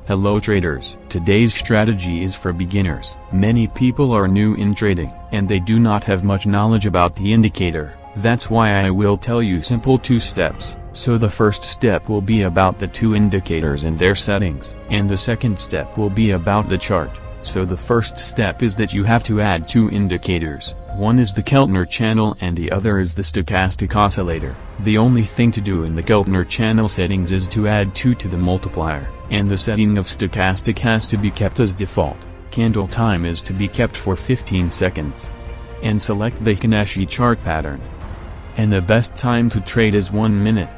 Hello traders, today's strategy is for beginners. Many people are new in trading, and they do not have much knowledge about the indicator. That's why I will tell you simple 2 steps. So the first step will be about the 2 indicators and their settings, and the second step will be about the chart. So the first step is that you have to add 2 indicators. One is the Keltner channel and the other is the stochastic oscillator. The only thing to do in the Keltner channel settings is to add 2 to the multiplier, and the setting of stochastic has to be kept as default. Candle time is to be kept for 15 seconds. And select the Kanashi chart pattern. And the best time to trade is 1 minute.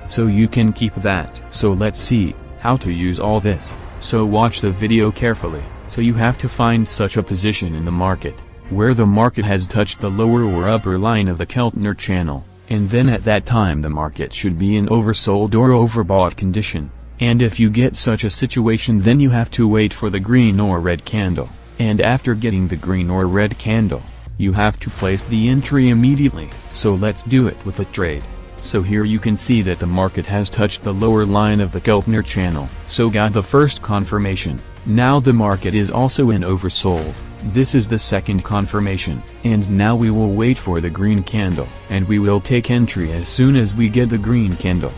So you can keep that. So let's see how to use all this. So watch the video carefully. So you have to find such a position in the market, where the market has touched the lower or upper line of the Keltner channel, and then at that time the market should be in oversold or overbought condition. And if you get such a situation, then you have to wait for the green or red candle, and after getting the green or red candle, you have to place the entry immediately. So let's do it with a trade. So here you can see that the market has touched the lower line of the Keltner channel, so got the first confirmation. Now the market is also in oversold. This is the second confirmation, and now we will wait for the green candle, and we will take entry as soon as we get the green candle.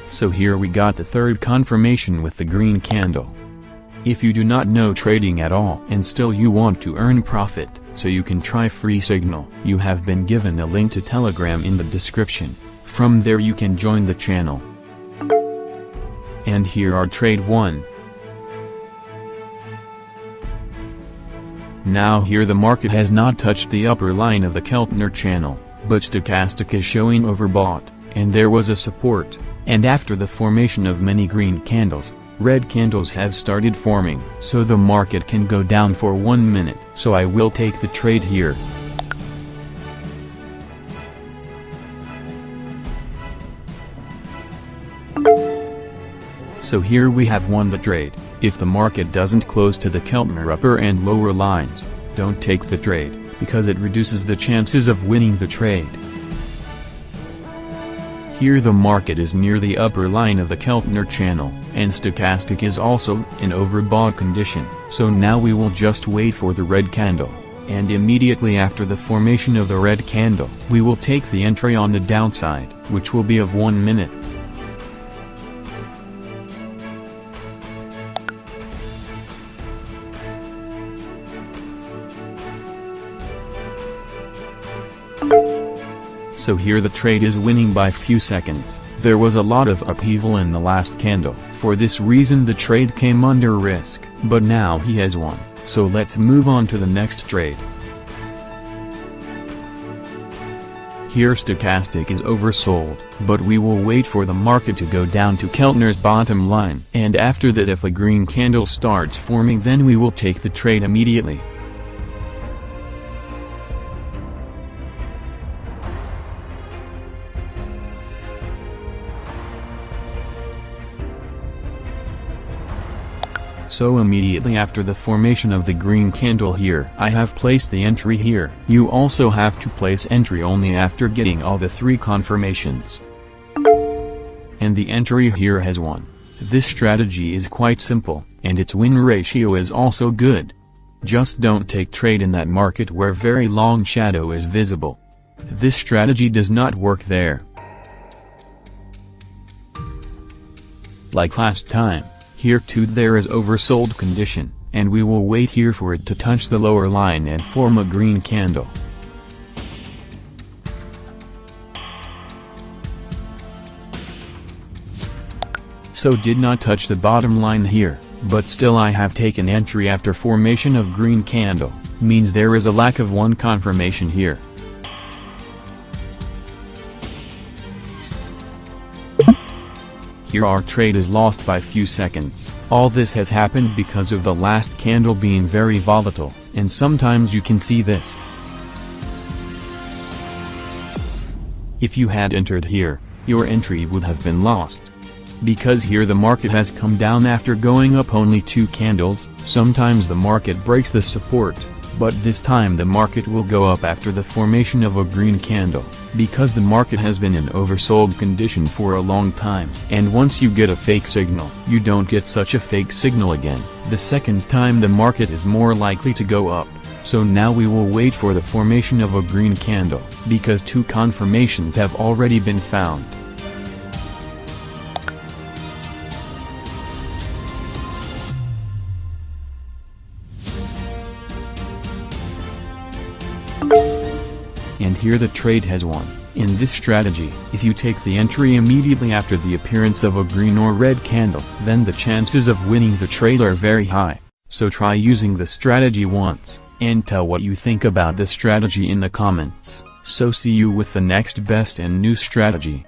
So here we got the third confirmation with the green candle. If you do not know trading at all and still you want to earn profit, so you can try free signal, you have been given a link to Telegram in the description. From there you can join the channel. And here are trade 1. Now here the market has not touched the upper line of the Keltner channel, but stochastic is showing overbought, and there was a support, and after the formation of many green candles, red candles have started forming, so the market can go down for 1 minute. So I will take the trade here. So here we have won the trade. If the market doesn't close to the Keltner upper and lower lines, don't take the trade, because it reduces the chances of winning the trade. Here the market is near the upper line of the Keltner channel, and stochastic is also in overbought condition. So now we will just wait for the red candle, and immediately after the formation of the red candle, we will take the entry on the downside, which will be of 1 minute. So here the trade is winning by few seconds. There was a lot of upheaval in the last candle. For this reason the trade came under risk, but now he has won. So let's move on to the next trade. Here stochastic is oversold, but we will wait for the market to go down to Keltner's bottom line. And after that, if a green candle starts forming, then we will take the trade immediately. So immediately after the formation of the green candle here, I have placed the entry here. You also have to place entry only after getting all the 3 confirmations. And the entry here has won. This strategy is quite simple, and its win ratio is also good. Just don't take trade in that market where very long shadow is visible. This strategy does not work there. Like last time. Here too there is oversold condition, and we will wait here for it to touch the lower line and form a green candle. So did not touch the bottom line here, but still I have taken entry after formation of green candle, means there is a lack of 1 confirmation here. Here our trade is lost by few seconds. All this has happened because of the last candle being very volatile, and sometimes you can see this. If you had entered here, your entry would have been lost. Because here the market has come down after going up only 2 candles, sometimes the market breaks the support, But this time the market will go up after the formation of a green candle, because the market has been in oversold condition for a long time. And once you get a fake signal, you don't get such a fake signal again. The second time the market is more likely to go up. So now we will wait for the formation of a green candle, because 2 confirmations have already been found. And here the trade has won. In this strategy, if you take the entry immediately after the appearance of a green or red candle, then the chances of winning the trade are very high. So try using the strategy once, and tell what you think about the strategy in the comments. So see you with the next best and new strategy.